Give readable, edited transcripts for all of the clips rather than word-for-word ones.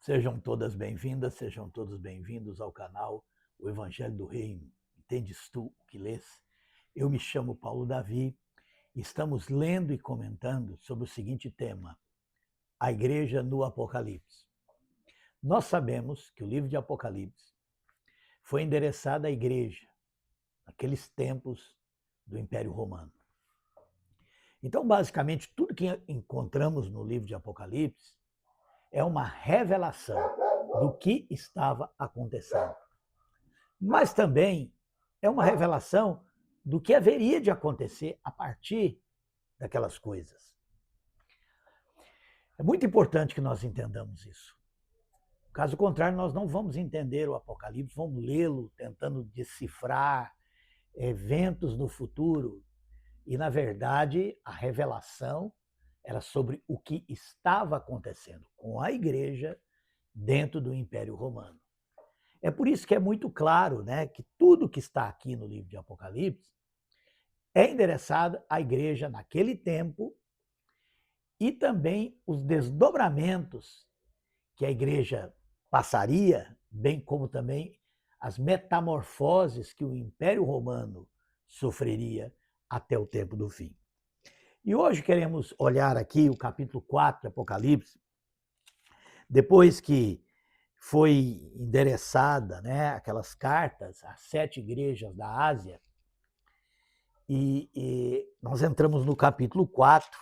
Sejam todas bem-vindas, sejam todos bem-vindos ao canal O Evangelho do Reino. Entendes tu o que lês? Eu me chamo Paulo Davi e estamos lendo e comentando sobre o seguinte tema: a Igreja no Apocalipse. Nós sabemos que o livro de Apocalipse foi endereçado à Igreja naqueles tempos do Império Romano. Então, basicamente, tudo que encontramos no livro de Apocalipse é uma revelação do que estava acontecendo. Mas também é uma revelação do que haveria de acontecer a partir daquelas coisas. É muito importante que nós entendamos isso. Caso contrário, nós não vamos entender o Apocalipse, vamos lê-lo tentando decifrar eventos no futuro. E, na verdade, a revelação era sobre o que estava acontecendo com a igreja dentro do Império Romano. É por isso que é muito claro, né, que tudo que está aqui no livro de Apocalipse é endereçado à igreja naquele tempo e também os desdobramentos que a igreja passaria, bem como também as metamorfoses que o Império Romano sofreria até o tempo do fim. E hoje queremos olhar aqui o capítulo 4 de Apocalipse, depois que foi endereçada, né, aquelas cartas às 7 igrejas da Ásia, e nós entramos no capítulo 4,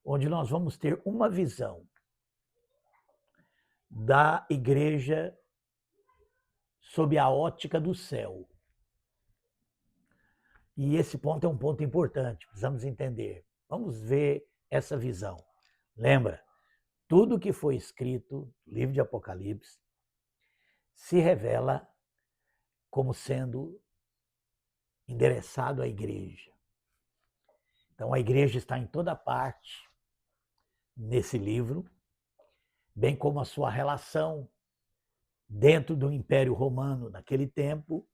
onde nós vamos ter uma visão da igreja sob a ótica do céu. E esse ponto é um ponto importante, precisamos entender. Vamos ver essa visão. Lembra, tudo que foi escrito no livro de Apocalipse se revela como sendo endereçado à igreja. Então, a igreja está em toda parte nesse livro, bem como a sua relação dentro do Império Romano naquele tempo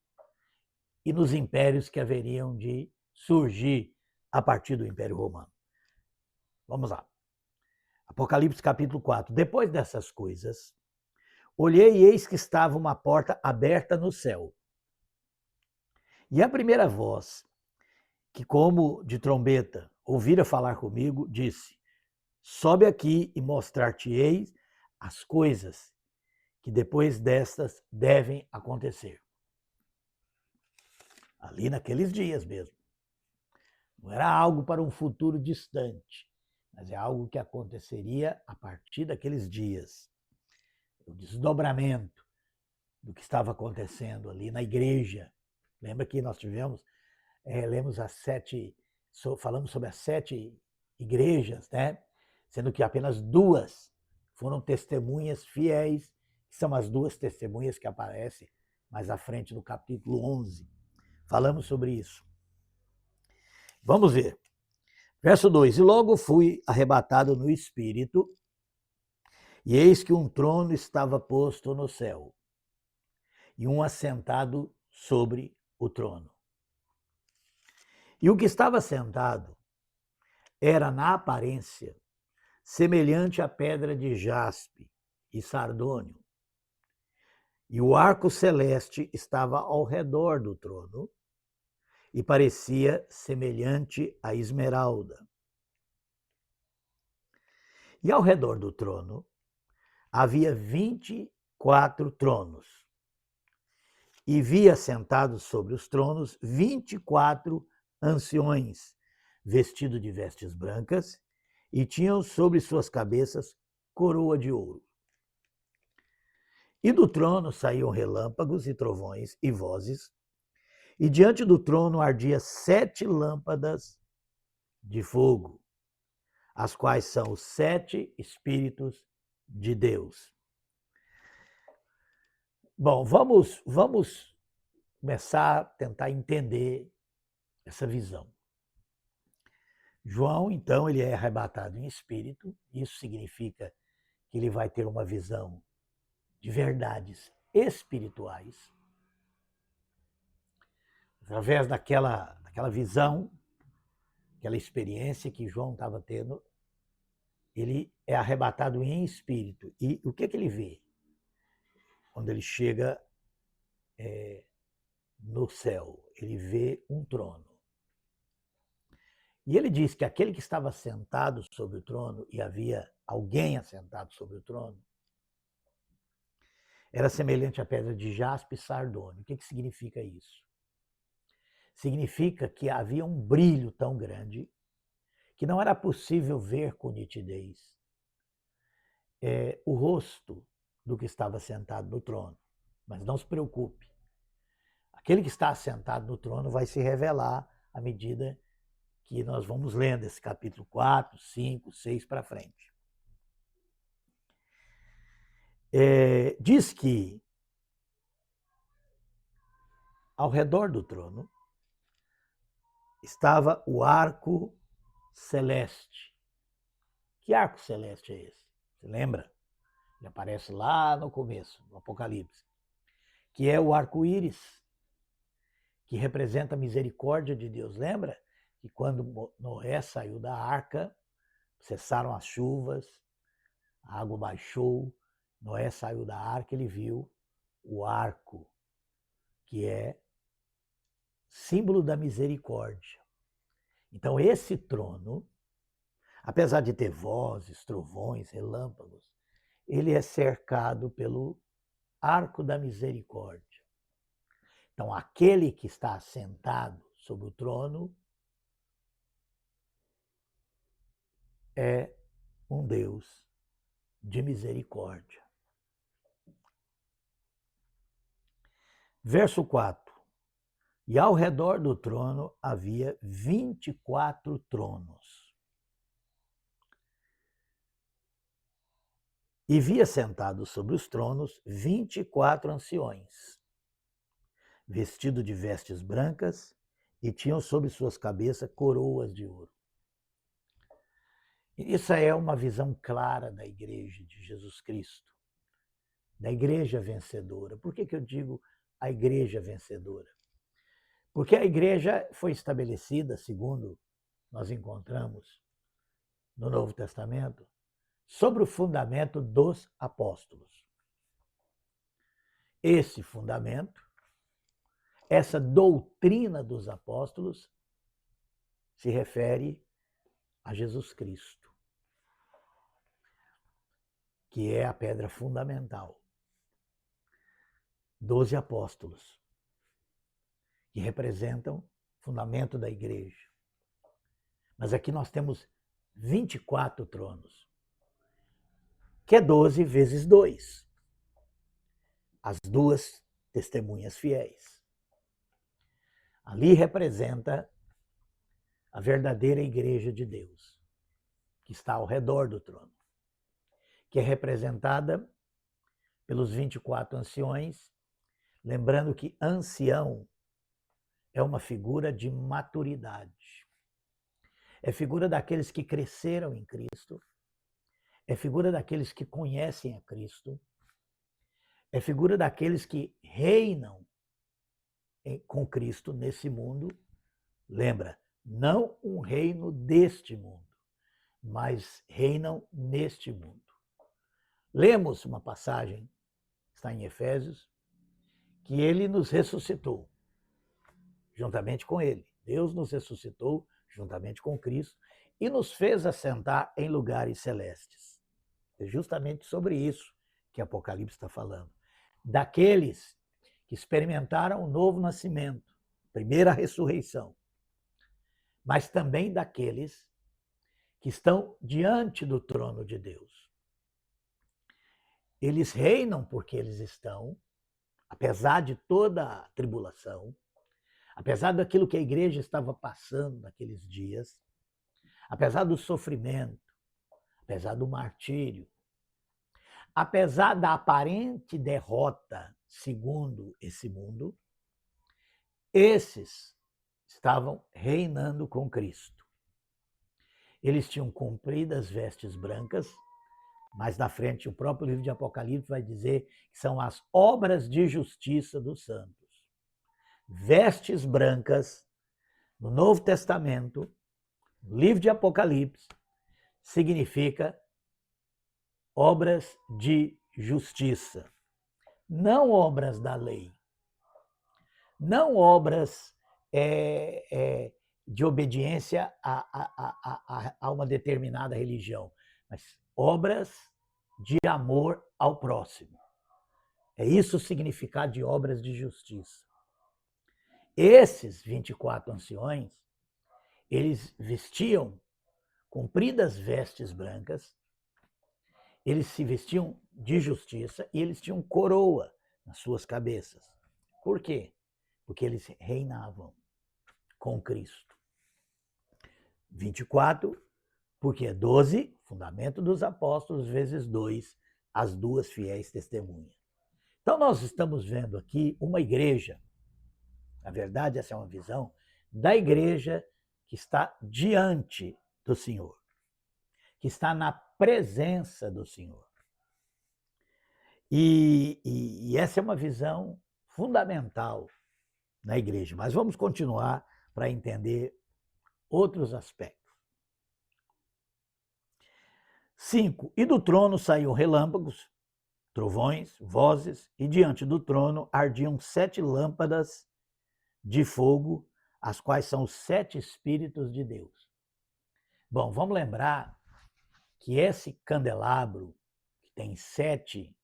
e nos impérios que haveriam de surgir a partir do Império Romano. Vamos lá. Apocalipse capítulo 4. Depois dessas coisas, olhei e eis que estava uma porta aberta no céu. E a primeira voz, que como de trombeta ouvira falar comigo, disse: sobe aqui e mostrar-te-ei as coisas que depois destas devem acontecer. Ali naqueles dias mesmo. Não era algo para um futuro distante, mas é algo que aconteceria a partir daqueles dias. O desdobramento do que estava acontecendo ali na igreja. Lembra que nós lemos falamos sobre as 7 igrejas, né? Sendo que apenas 2 foram testemunhas fiéis, que são as 2 testemunhas que aparecem mais à frente no capítulo 11. Falamos sobre isso. Vamos ver. Verso 2: E logo fui arrebatado no espírito, e eis que um trono estava posto no céu, e um assentado sobre o trono. E o que estava sentado era, na aparência, semelhante à pedra de jaspe e sardônio. E o arco celeste estava ao redor do trono e parecia semelhante à esmeralda. E ao redor do trono havia 24 tronos. E via sentados sobre os tronos 24 anciões, vestidos de vestes brancas, e tinham sobre suas cabeças coroa de ouro. E do trono saíam relâmpagos e trovões e vozes, e diante do trono ardia 7 lâmpadas de fogo, as quais são os 7 Espíritos de Deus. Bom, vamos começar a tentar entender essa visão. João, então, ele é arrebatado em espírito, isso significa que ele vai ter uma visão de verdades espirituais. Através daquela visão, aquela experiência que João estava tendo, ele é arrebatado em espírito. E o que ele vê? Quando ele chega no céu, ele vê um trono. E ele diz que aquele que estava sentado sobre o trono, e havia alguém assentado sobre o trono, era semelhante à pedra de jaspe e sardônio. O que significa isso? Significa que havia um brilho tão grande que não era possível ver com nitidez o rosto do que estava sentado no trono. Mas não se preocupe. Aquele que está sentado no trono vai se revelar à medida que nós vamos lendo esse capítulo 4, 5, 6 para frente. Diz que ao redor do trono estava o arco celeste. Que arco celeste é esse? Você lembra? Ele aparece lá no começo, no Apocalipse. Que é o arco-íris, que representa a misericórdia de Deus. Lembra que quando Noé saiu da arca, cessaram as chuvas, a água baixou, Noé saiu da arca, ele viu o arco, que é símbolo da misericórdia. Então, esse trono, apesar de ter vozes, trovões, relâmpagos, ele é cercado pelo arco da misericórdia. Então, aquele que está sentado sobre o trono é um Deus de misericórdia. Verso 4. E ao redor do trono havia 24 tronos. E via sentados sobre os tronos 24 anciões, vestidos de vestes brancas, e tinham sobre suas cabeças coroas de ouro. Isso é uma visão clara da igreja de Jesus Cristo, da igreja vencedora. Por que eu digo a igreja vencedora? Porque a igreja foi estabelecida, segundo nós encontramos no Novo Testamento, sobre o fundamento dos apóstolos. Esse fundamento, essa doutrina dos apóstolos, se refere a Jesus Cristo, que é a pedra fundamental. 12 apóstolos, que representam o fundamento da igreja. Mas aqui nós temos 24 tronos, que é 12 vezes 2. As duas testemunhas fiéis. Ali representa a verdadeira igreja de Deus, que está ao redor do trono, que é representada pelos 24 anciões, lembrando que ancião é uma figura de maturidade. É figura daqueles que cresceram em Cristo, é figura daqueles que conhecem a Cristo, é figura daqueles que reinam com Cristo nesse mundo. Lembra, não um reino deste mundo, mas reinam neste mundo. Lemos uma passagem, está em Efésios, que ele nos ressuscitou juntamente com ele. Deus nos ressuscitou juntamente com Cristo e nos fez assentar em lugares celestes. É justamente sobre isso que Apocalipse está falando. Daqueles que experimentaram o novo nascimento, primeira ressurreição, mas também daqueles que estão diante do trono de Deus. Eles reinam porque eles estão, apesar de toda a tribulação, apesar daquilo que a igreja estava passando naqueles dias, apesar do sofrimento, apesar do martírio, apesar da aparente derrota segundo esse mundo, esses estavam reinando com Cristo. Eles tinham compridas vestes brancas, mais na frente o próprio livro de Apocalipse vai dizer que são as obras de justiça dos santos. Vestes brancas, no Novo Testamento, no livro de Apocalipse, significa obras de justiça, não obras da lei, não obras de obediência a uma determinada religião, mas obras de amor ao próximo. É isso o significado de obras de justiça. Esses 24 anciões, eles vestiam compridas vestes brancas, eles se vestiam de justiça e eles tinham coroa nas suas cabeças. Por quê? Porque eles reinavam com Cristo. 24, porque 12, fundamento dos apóstolos, vezes 2, as duas fiéis testemunhas. Então, nós estamos vendo aqui uma igreja, na verdade, essa é uma visão da igreja que está diante do Senhor, que está na presença do Senhor. E essa é uma visão fundamental na igreja. Mas vamos continuar para entender outros aspectos. 5. E do trono saíam relâmpagos, trovões, vozes, e diante do trono ardiam 7 lâmpadas de fogo, as quais são os 7 Espíritos de Deus. Bom, vamos lembrar que esse candelabro, que tem 7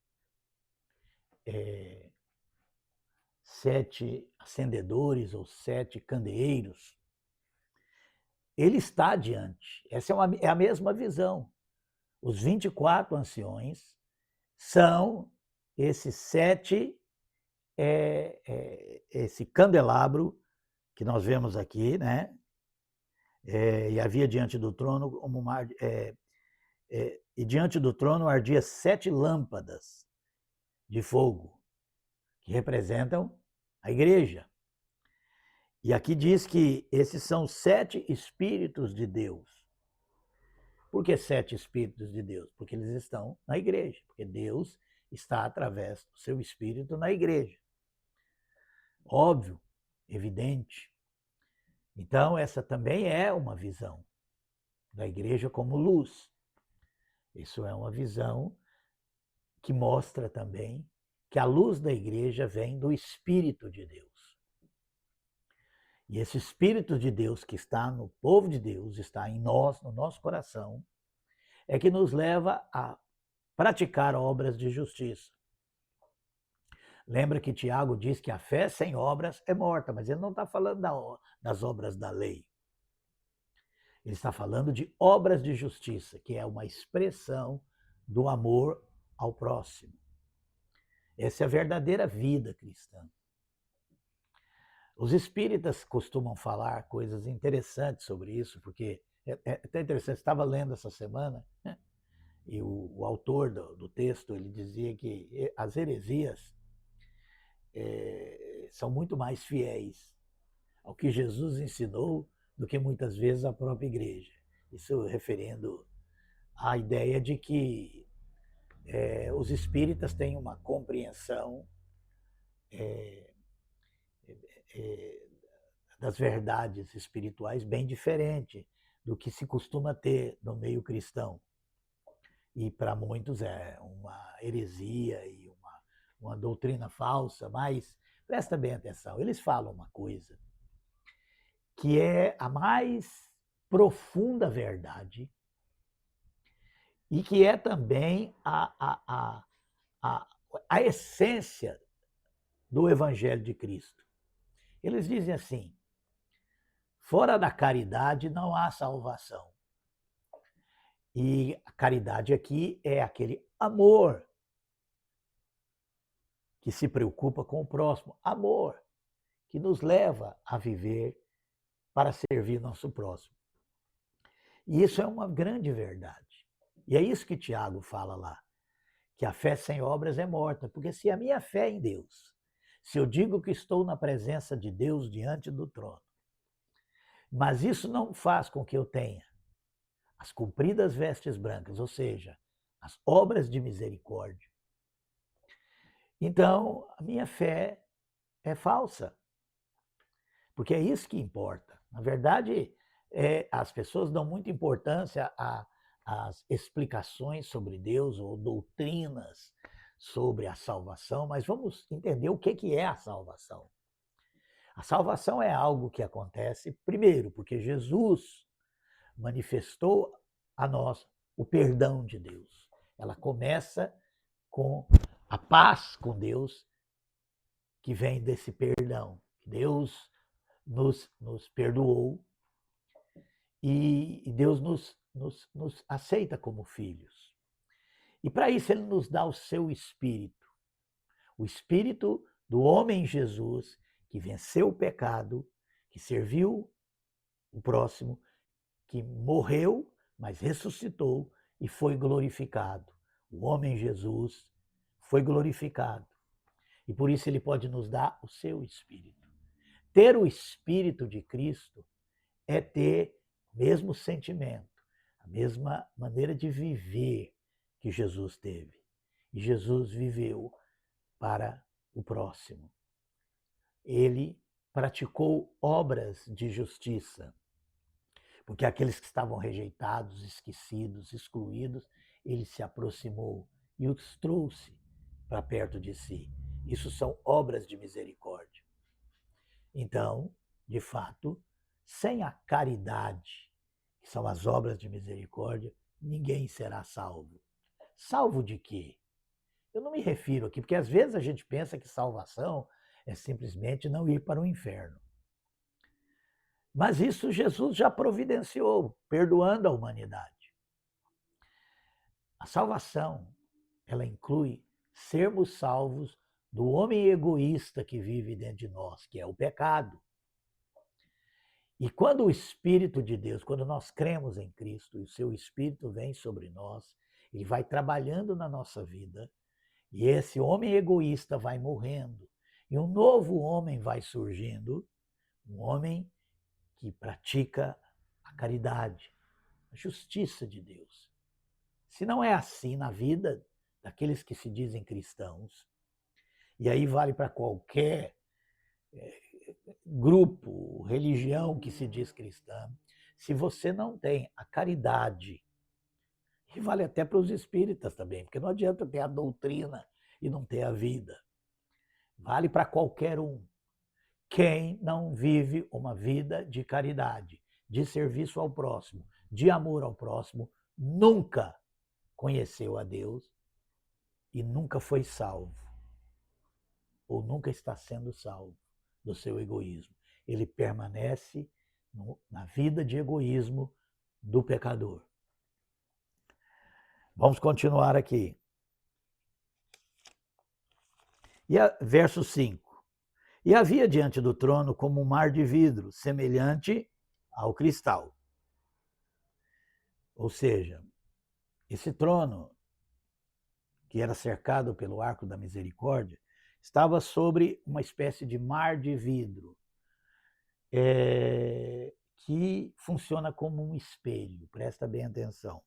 acendedores ou 7 candeeiros, ele está diante. Essa é a mesma visão. Os 24 anciões são esses 7, esse candelabro que nós vemos aqui, né? E havia diante do trono e diante do trono ardia 7 lâmpadas de fogo, que representam a igreja. E aqui diz que esses são 7 Espíritos de Deus. Por que 7 Espíritos de Deus? Porque eles estão na igreja, porque Deus está através do seu Espírito na igreja. Óbvio, evidente. Então, essa também é uma visão da igreja como luz. Isso é uma visão que mostra também que a luz da igreja vem do Espírito de Deus. E esse Espírito de Deus que está no povo de Deus, está em nós, no nosso coração, é que nos leva a praticar obras de justiça. Lembra que Tiago diz que a fé sem obras é morta, mas ele não está falando das obras da lei. Ele está falando de obras de justiça, que é uma expressão do amor ao próximo. Essa é a verdadeira vida cristã. Os espíritas costumam falar coisas interessantes sobre isso, porque é até interessante. Estava lendo essa semana, né? E o autor do texto ele dizia que as heresias são muito mais fiéis ao que Jesus ensinou do que muitas vezes a própria igreja. Isso referindo à ideia de que os espíritas têm uma compreensão das verdades espirituais bem diferente do que se costuma ter no meio cristão. E para muitos é uma heresia e uma doutrina falsa, mas presta bem atenção, eles falam uma coisa que é a mais profunda verdade e que é também a essência do Evangelho de Cristo. Eles dizem assim: fora da caridade não há salvação. E a caridade aqui é aquele amor que se preocupa com o próximo, amor que nos leva a viver para servir nosso próximo. E isso é uma grande verdade. E é isso que Tiago fala lá, que a fé sem obras é morta, porque se a minha fé é em Deus, se eu digo que estou na presença de Deus diante do trono, mas isso não faz com que eu tenha as compridas vestes brancas, ou seja, as obras de misericórdia, então a minha fé é falsa, porque é isso que importa. Na verdade, as pessoas dão muita importância as explicações sobre Deus ou doutrinas sobre a salvação, mas vamos entender o que é a salvação. A salvação é algo que acontece, primeiro, porque Jesus manifestou a nós o perdão de Deus. Ela começa com a paz com Deus que vem desse perdão. Deus nos perdoou e Deus nos aceita como filhos. E para isso ele nos dá o seu Espírito. O Espírito do homem Jesus, que venceu o pecado, que serviu o próximo, que morreu, mas ressuscitou e foi glorificado. O homem Jesus foi glorificado. E por isso ele pode nos dar o seu Espírito. Ter o Espírito de Cristo é ter o mesmo sentimento, a mesma maneira de viver que Jesus teve. E Jesus viveu para o próximo. Ele praticou obras de justiça, porque aqueles que estavam rejeitados, esquecidos, excluídos, ele se aproximou e os trouxe para perto de si. Isso são obras de misericórdia. Então, de fato, sem a caridade, que são as obras de misericórdia, ninguém será salvo. Salvo de quê? Eu não me refiro aqui, porque às vezes a gente pensa que salvação é simplesmente não ir para o inferno. Mas isso Jesus já providenciou, perdoando a humanidade. A salvação, ela inclui sermos salvos do homem egoísta que vive dentro de nós, que é o pecado. E quando o Espírito de Deus, quando nós cremos em Cristo e o seu Espírito vem sobre nós, ele vai trabalhando na nossa vida, e esse homem egoísta vai morrendo, e um novo homem vai surgindo, um homem que pratica a caridade, a justiça de Deus. Se não é assim na vida daqueles que se dizem cristãos, e aí vale para qualquer grupo, religião que se diz cristã, se você não tem a caridade, e vale até para os espíritas também, porque não adianta ter a doutrina e não ter a vida. Vale para qualquer um. Quem não vive uma vida de caridade, de serviço ao próximo, de amor ao próximo, nunca conheceu a Deus e nunca foi salvo, ou nunca está sendo salvo do seu egoísmo. Ele permanece na vida de egoísmo do pecador. Vamos continuar aqui. Verso 5. E havia diante do trono como um mar de vidro, semelhante ao cristal. Ou seja, esse trono, que era cercado pelo arco da misericórdia, estava sobre uma espécie de mar de vidro, que funciona como um espelho. Presta bem atenção.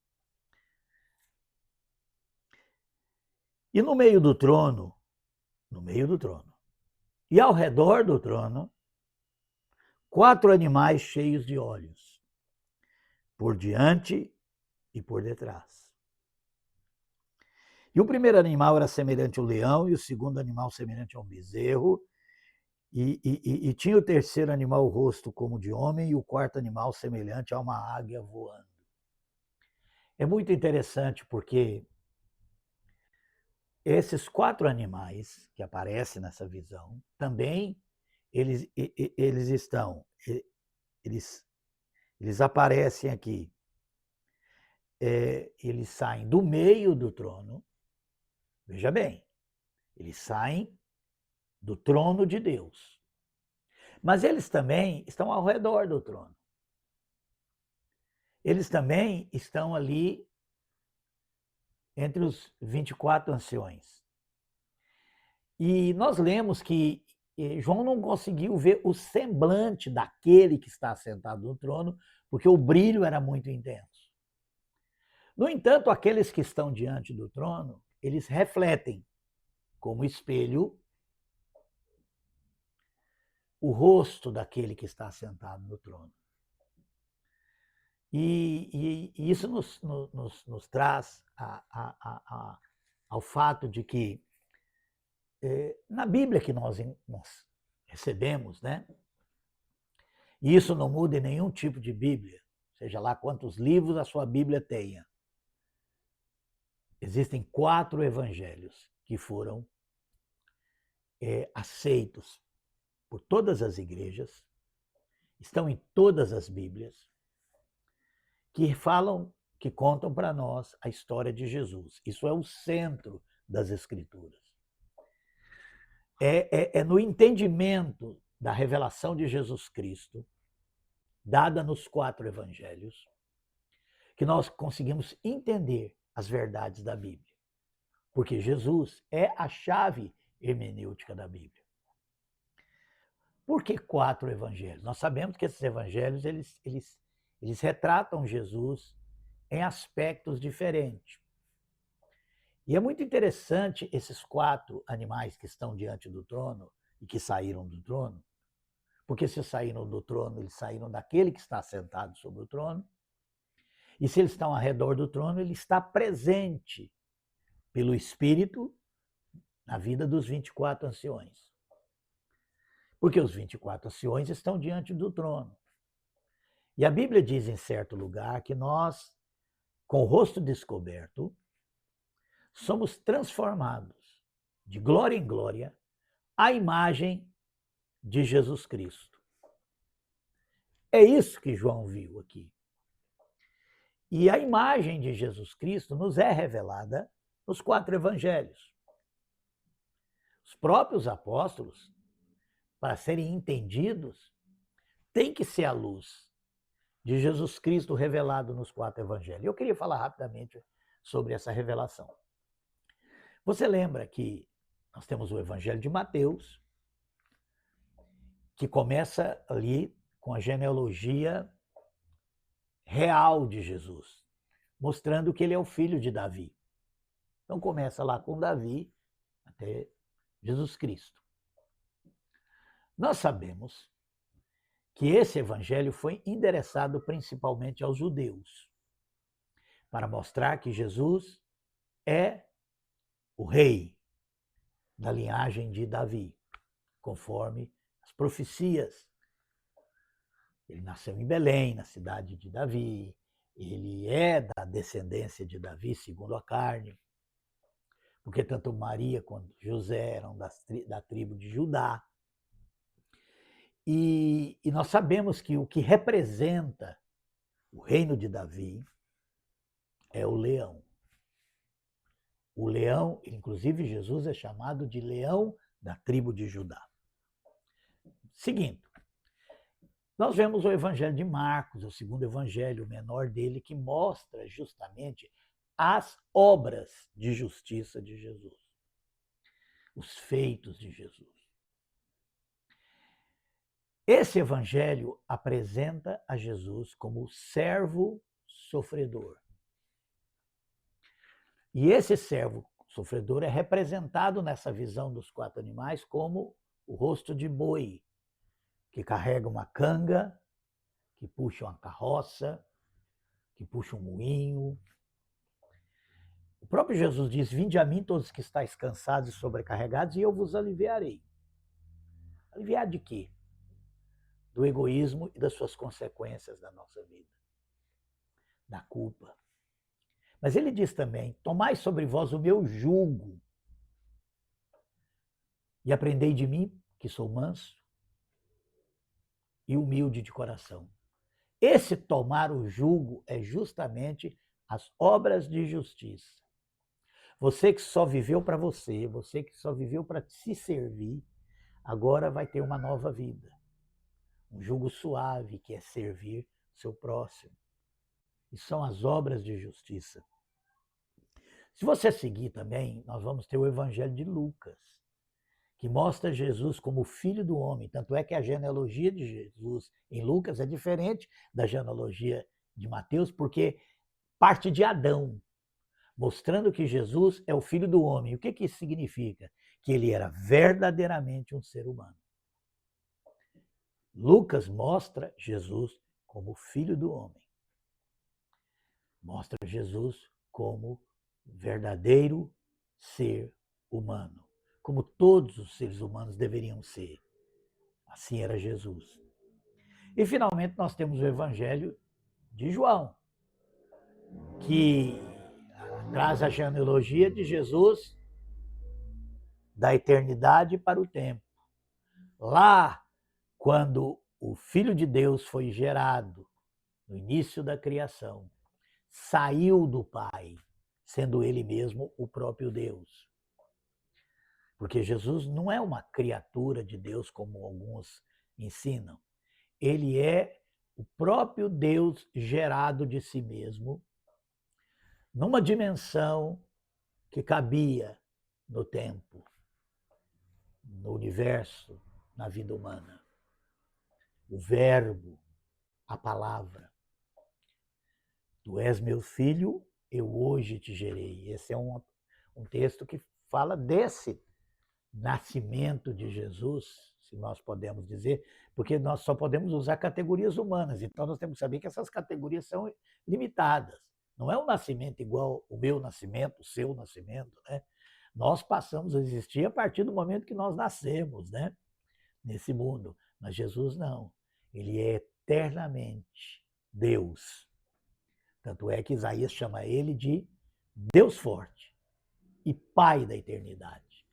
E no meio do trono, e ao redor do trono, 4 animais cheios de olhos, por diante e por detrás. E o primeiro animal era semelhante ao leão, e o segundo animal semelhante a um bezerro, e tinha o terceiro animal o rosto como de homem, e o quarto animal semelhante a uma águia voando. É muito interessante porque esses 4 animais que aparecem nessa visão, também eles aparecem aqui. Eles saem do meio do trono, veja bem, eles saem do trono de Deus. Mas eles também estão ao redor do trono. Eles também estão ali entre os 24 anciões. E nós lemos que João não conseguiu ver o semblante daquele que está sentado no trono, porque o brilho era muito intenso. No entanto, aqueles que estão diante do trono, eles refletem como espelho o rosto daquele que está sentado no trono. E isso nos traz ao fato de que, na Bíblia que nós recebemos, né? E isso não muda em nenhum tipo de Bíblia, seja lá quantos livros a sua Bíblia tenha. Existem 4 evangelhos que foram aceitos por todas as igrejas, estão em todas as Bíblias, que contam para nós a história de Jesus. Isso é o centro das Escrituras. É no entendimento da revelação de Jesus Cristo, dada nos 4 evangelhos, que nós conseguimos entender as verdades da Bíblia. Porque Jesus é a chave hermenêutica da Bíblia. Por que 4 evangelhos? Nós sabemos que esses evangelhos eles retratam Jesus em aspectos diferentes. E é muito interessante esses 4 animais que estão diante do trono e que saíram do trono, porque se saíram do trono, eles saíram daquele que está sentado sobre o trono, e se eles estão ao redor do trono, ele está presente pelo Espírito na vida dos 24 anciões. Porque os 24 anciões estão diante do trono. E a Bíblia diz em certo lugar que nós, com o rosto descoberto, somos transformados de glória em glória à imagem de Jesus Cristo. É isso que João viu aqui. E a imagem de Jesus Cristo nos é revelada nos 4 evangelhos. Os próprios apóstolos, para serem entendidos, têm que ser a luz de Jesus Cristo revelado nos 4 evangelhos. Eu queria falar rapidamente sobre essa revelação. Você lembra que nós temos o Evangelho de Mateus, que começa ali com a genealogia real de Jesus, mostrando que ele é o filho de Davi. Então começa lá com Davi até Jesus Cristo. Nós sabemos que esse evangelho foi endereçado principalmente aos judeus, para mostrar que Jesus é o rei da linhagem de Davi, conforme as profecias. Ele nasceu em Belém, na cidade de Davi, ele é da descendência de Davi, segundo a carne, porque tanto Maria quanto José eram da tribo de Judá. E nós sabemos que o que representa o reino de Davi é o leão. O leão, inclusive Jesus é chamado de leão da tribo de Judá. Seguindo, nós vemos o evangelho de Marcos, o segundo evangelho, o menor dele, que mostra justamente as obras de justiça de Jesus, os feitos de Jesus. Esse evangelho apresenta a Jesus como servo sofredor. E esse servo sofredor é representado nessa visão dos 4 animais como o rosto de boi, que carrega uma canga, que puxa uma carroça, que puxa um moinho. O próprio Jesus diz: vinde a mim todos que estáis cansados e sobrecarregados, e eu vos aliviarei. Aliviar de quê? Do egoísmo e das suas consequências da nossa vida, da culpa. Mas ele diz também: tomai sobre vós o meu jugo e aprendei de mim, que sou manso e humilde de coração. Esse tomar o jugo é justamente as obras de justiça. Você que só viveu para você, você que só viveu para se servir, agora vai ter uma nova vida. Um jugo suave, que é servir seu próximo. E são as obras de justiça. Se você seguir também, nós vamos ter o Evangelho de Lucas, que mostra Jesus como filho do homem. Tanto é que a genealogia de Jesus em Lucas é diferente da genealogia de Mateus, porque parte de Adão, mostrando que Jesus é o filho do homem. O que isso significa? Que ele era verdadeiramente um ser humano. Lucas mostra Jesus como filho do homem. mostra Jesus como verdadeiro ser humano, como todos os seres humanos deveriam ser. Assim era Jesus. E, finalmente, nós temos o Evangelho de João, que traz a genealogia de Jesus da eternidade para o tempo. Lá, quando o Filho de Deus foi gerado, no início da criação, saiu do Pai, sendo ele mesmo o próprio Deus. Porque Jesus não é uma criatura de Deus, como alguns ensinam. Ele é o próprio Deus gerado de si mesmo, numa dimensão que cabia no tempo, no universo, na vida humana. O Verbo, a palavra. Tu és meu filho, eu hoje te gerei. Esse é um texto que fala desse nascimento de Jesus, se nós podemos dizer, porque nós só podemos usar categorias humanas, então nós temos que saber que essas categorias são limitadas. Não é um nascimento igual o meu nascimento, o seu nascimento, né? Nós passamos a existir a partir do momento que nós nascemos, né? Nesse mundo. Mas Jesus não. Ele é eternamente Deus. Tanto é que Isaías chama ele de Deus forte e Pai da eternidade.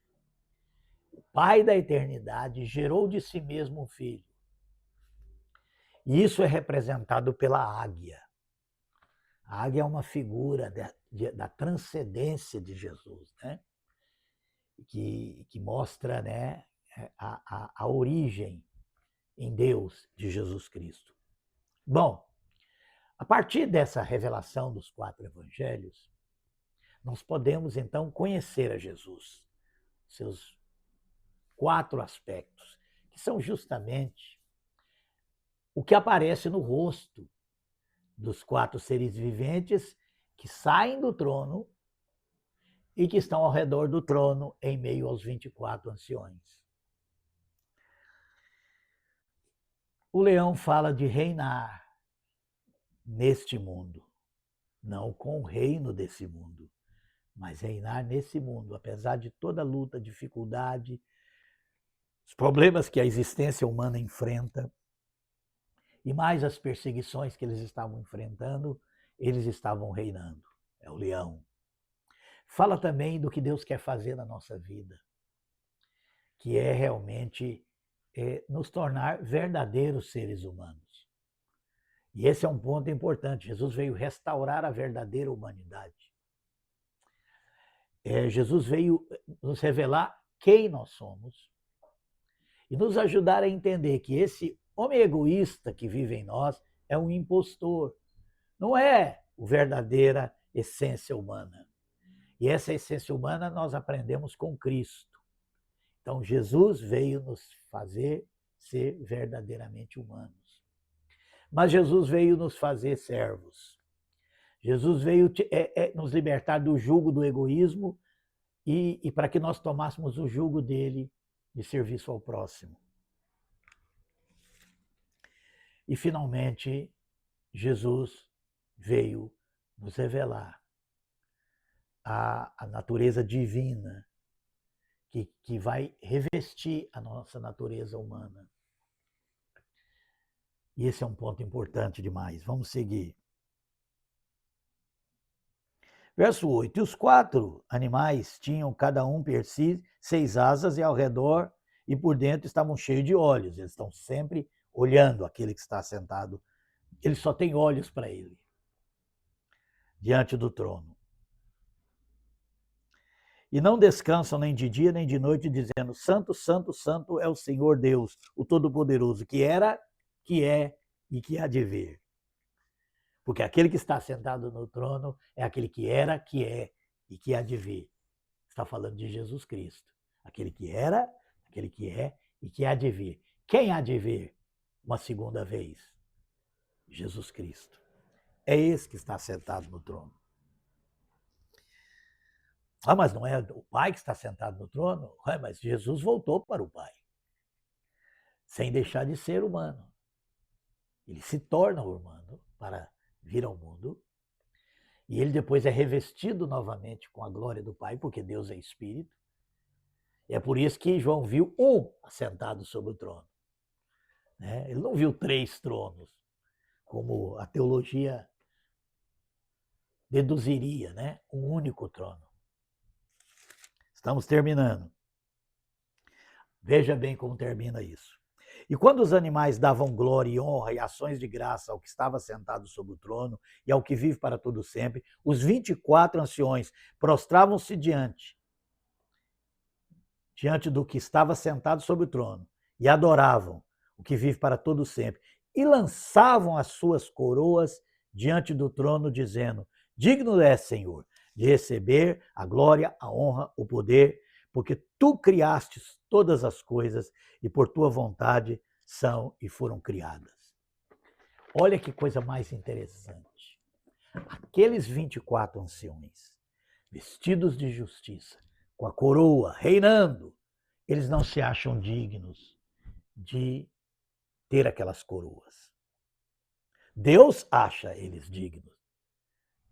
O Pai da eternidade gerou de si mesmo um filho. E isso é representado pela águia. A águia é uma figura da transcendência de Jesus, né? que mostra, né, a origem em Deus de Jesus Cristo. Bom, a partir dessa revelação dos 4 evangelhos, nós podemos então conhecer a Jesus, seus 4 aspectos, que são justamente o que aparece no rosto dos 4 seres viventes que saem do trono e que estão ao redor do trono em meio aos 24 anciões. O leão fala de reinar neste mundo, não com o reino desse mundo, mas reinar nesse mundo, apesar de toda luta, dificuldade, os problemas que a existência humana enfrenta, e mais as perseguições que eles estavam enfrentando, eles estavam reinando. É o leão. Fala também do que Deus quer fazer na nossa vida, que é realmente nos tornar verdadeiros seres humanos. E esse é um ponto importante. Jesus veio restaurar a verdadeira humanidade. Jesus veio nos revelar quem nós somos e nos ajudar a entender que esse homem egoísta que vive em nós é um impostor, não é a verdadeira essência humana. E essa essência humana nós aprendemos com Cristo. Então, Jesus veio nos fazer ser verdadeiramente humanos. Mas Jesus veio nos fazer servos. Jesus veio nos libertar do jugo do egoísmo e para que nós tomássemos o jugo dele de serviço ao próximo. E, finalmente, Jesus veio nos revelar a natureza divina que vai revestir a nossa natureza humana. E esse é um ponto importante demais. Vamos seguir. Verso 8. E os 4 animais tinham cada um per si 6 asas e ao redor e por dentro estavam cheios de olhos. Eles estão sempre olhando aquele que está sentado. Ele só tem olhos para ele, diante do trono. E não descansam nem de dia nem de noite, dizendo: Santo, Santo, Santo é o Senhor Deus, o Todo-Poderoso, que era, que é e que há de vir. Porque aquele que está sentado no trono é aquele que era, que é e que há de vir. Está falando de Jesus Cristo. Aquele que era, aquele que é e que há de vir. Quem há de vir uma segunda vez? Jesus Cristo. É esse que está sentado no trono. Ah, mas não é o Pai que está sentado no trono? Mas Jesus voltou para o Pai, sem deixar de ser humano. Ele se torna humano para vir ao mundo E ele depois é revestido novamente com a glória do Pai, porque Deus é Espírito. E é por isso que João viu um assentado sobre o trono. Né? Ele não viu 3 tronos, como a teologia deduziria, né? Um único trono. Estamos terminando. Veja bem como termina isso. E quando os animais davam glória e honra e ações de graça ao que estava sentado sobre o trono e ao que vive para todo sempre, os 24 anciões prostravam-se diante do que estava sentado sobre o trono e adoravam o que vive para todo sempre e lançavam as suas coroas diante do trono, dizendo: digno és, Senhor, de receber a glória, a honra, o poder, porque tu criastes todas as coisas e por tua vontade são e foram criadas. Olha que coisa mais interessante. Aqueles 24 anciões, vestidos de justiça, com a coroa, reinando, eles não se acham dignos de ter aquelas coroas. Deus acha eles dignos.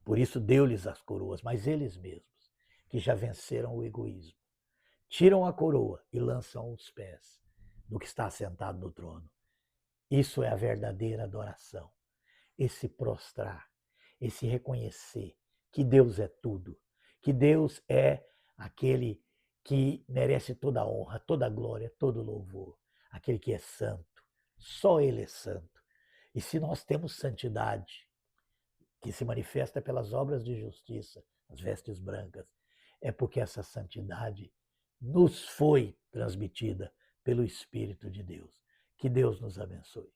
Por isso deu-lhes as coroas, mas eles mesmos, que já venceram o egoísmo, tiram a coroa e lançam os pés do que está sentado no trono. Isso é a verdadeira adoração. Esse prostrar, esse reconhecer que Deus é tudo, que Deus é aquele que merece toda a honra, toda a glória, todo o louvor, aquele que é santo. Só Ele é santo. E se nós temos santidade, que se manifesta pelas obras de justiça, as vestes brancas, é porque essa santidade nos foi transmitida pelo Espírito de Deus. Que Deus nos abençoe.